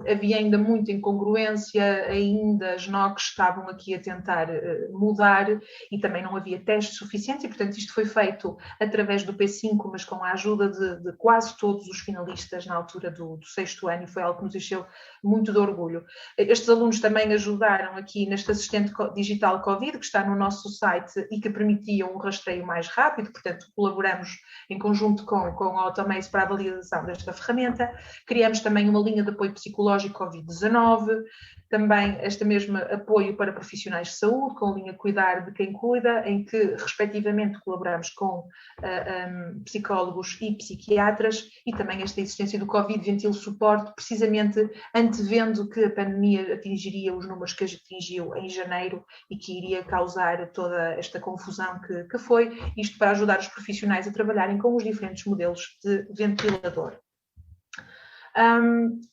havia ainda muita incongruência, ainda as NOCs estavam aqui a tentar mudar e também não havia testes suficientes e, portanto, isto foi feito através do P5, mas com a ajuda de quase todos os finalistas na altura do 6º ano, e foi algo que nos encheu muito de orgulho. Estes alunos também ajudaram aqui neste assistente digital Covid, que está no nosso site e que permitia um rastreio mais rápido, portanto, colaboramos em conjunto com a Automaze para a validação desta ferramenta. Criamos também uma linha de apoio psicológico Covid-19, também este mesmo apoio para profissionais de saúde, com a linha Cuidar de Quem Cuida, em que, respectivamente, colaboramos com psicólogos e psiquiatras, e também esta existência do Covid Ventil Suporte, precisamente antevendo que a pandemia atingiria os números que atingiu em janeiro e que iria causar toda esta confusão que foi, isto para ajudar os profissionais a trabalharem com os diferentes modelos de ventilador.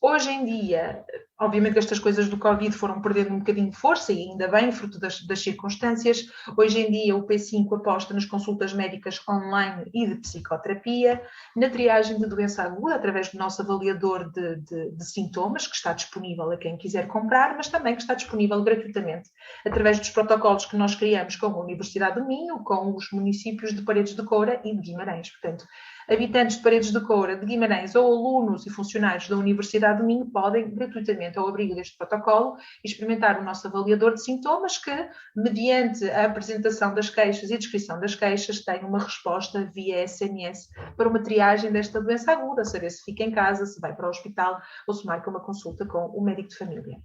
Hoje em dia, obviamente estas coisas do Covid foram perdendo um bocadinho de força, e ainda bem, fruto das circunstâncias. Hoje em dia o P5 aposta nas consultas médicas online e de psicoterapia, na triagem de doença aguda, através do nosso avaliador de sintomas, que está disponível a quem quiser comprar, mas também que está disponível gratuitamente, através dos protocolos que nós criamos com a Universidade do Minho, com os municípios de Paredes de Coura e de Guimarães. Portanto, habitantes de Paredes de Coura, de Guimarães ou alunos e funcionários da Universidade do Minho podem gratuitamente, ao abrigo deste protocolo, experimentar o nosso avaliador de sintomas que, mediante a apresentação das queixas e a descrição das queixas, tem uma resposta via SMS para uma triagem desta doença aguda, saber se fica em casa, se vai para o hospital ou se marca uma consulta com o médico de família.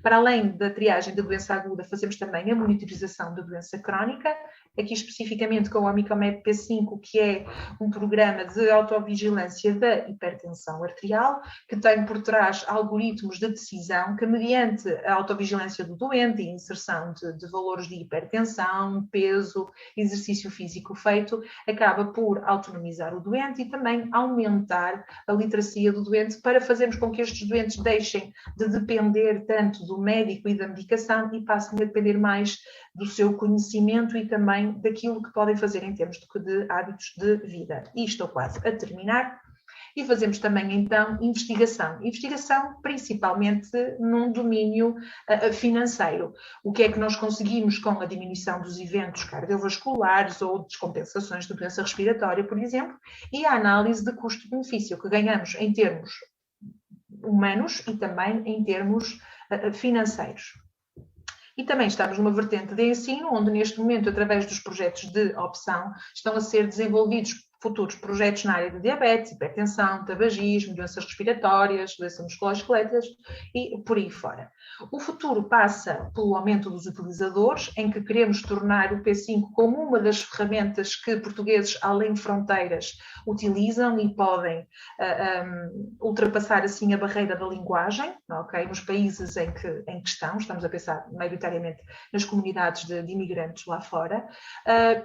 Para além da triagem da doença aguda, fazemos também a monitorização da doença crónica, aqui especificamente com o Omicomap P5, que é um programa de autovigilância da hipertensão arterial, que tem por trás algoritmos de decisão que, mediante a autovigilância do doente e inserção de valores de hipertensão, peso, exercício físico feito, acaba por autonomizar o doente e também aumentar a literacia do doente para fazermos com que estes doentes deixem de depender tanto do médico e da medicação e passem a depender mais do seu conhecimento e também daquilo que podem fazer em termos de hábitos de vida. E estou quase a terminar. E fazemos também, então, investigação. Investigação principalmente num domínio financeiro. O que é que nós conseguimos com a diminuição dos eventos cardiovasculares ou descompensações de doença respiratória, por exemplo, e a análise de custo-benefício que ganhamos em termos humanos e também em termos financeiros. E também estamos numa vertente de ensino, onde neste momento, através dos projetos de opção, estão a ser desenvolvidos futuros projetos na área de diabetes, hipertensão, tabagismo, doenças respiratórias, doenças musculoesqueléticas e por aí fora. O futuro passa pelo aumento dos utilizadores, em que queremos tornar o P5 como uma das ferramentas que portugueses além fronteiras utilizam e podem ultrapassar assim a barreira da linguagem, okay? Nos países em que estamos a pensar maioritariamente nas comunidades de imigrantes lá fora,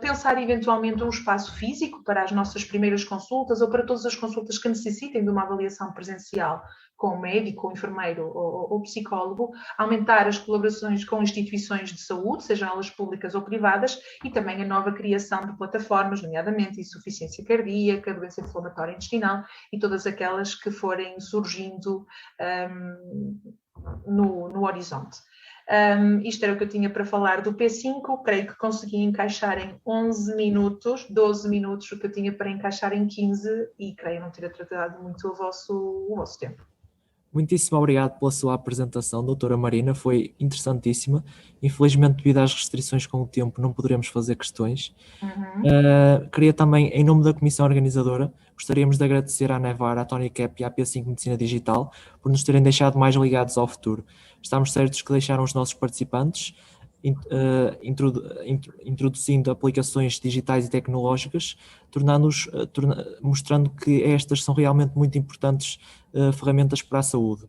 pensar eventualmente um espaço físico para as nossas primeiras consultas ou para todas as consultas que necessitem de uma avaliação presencial com médico, ou enfermeiro ou psicólogo, aumentar as colaborações com instituições de saúde, sejam elas públicas ou privadas, e também a nova criação de plataformas, nomeadamente insuficiência cardíaca, doença inflamatória intestinal e todas aquelas que forem surgindo no horizonte. Isto era o que eu tinha para falar do P5, creio que consegui encaixar em 11 minutos, 12 minutos o que eu tinha para encaixar em 15 e creio não ter atrasado muito o vosso tempo. Muitíssimo obrigado pela sua apresentação, doutora Marina, foi interessantíssima. Infelizmente, devido às restrições com o tempo, não poderemos fazer questões. Queria também, em nome da comissão organizadora, gostaríamos de agradecer à Nevar, à TonyCap e à P5 Medicina Digital por nos terem deixado mais ligados ao futuro. Estamos certos que deixaram os nossos participantes introduzindo aplicações digitais e tecnológicas, mostrando que estas são realmente muito importantes ferramentas para a saúde.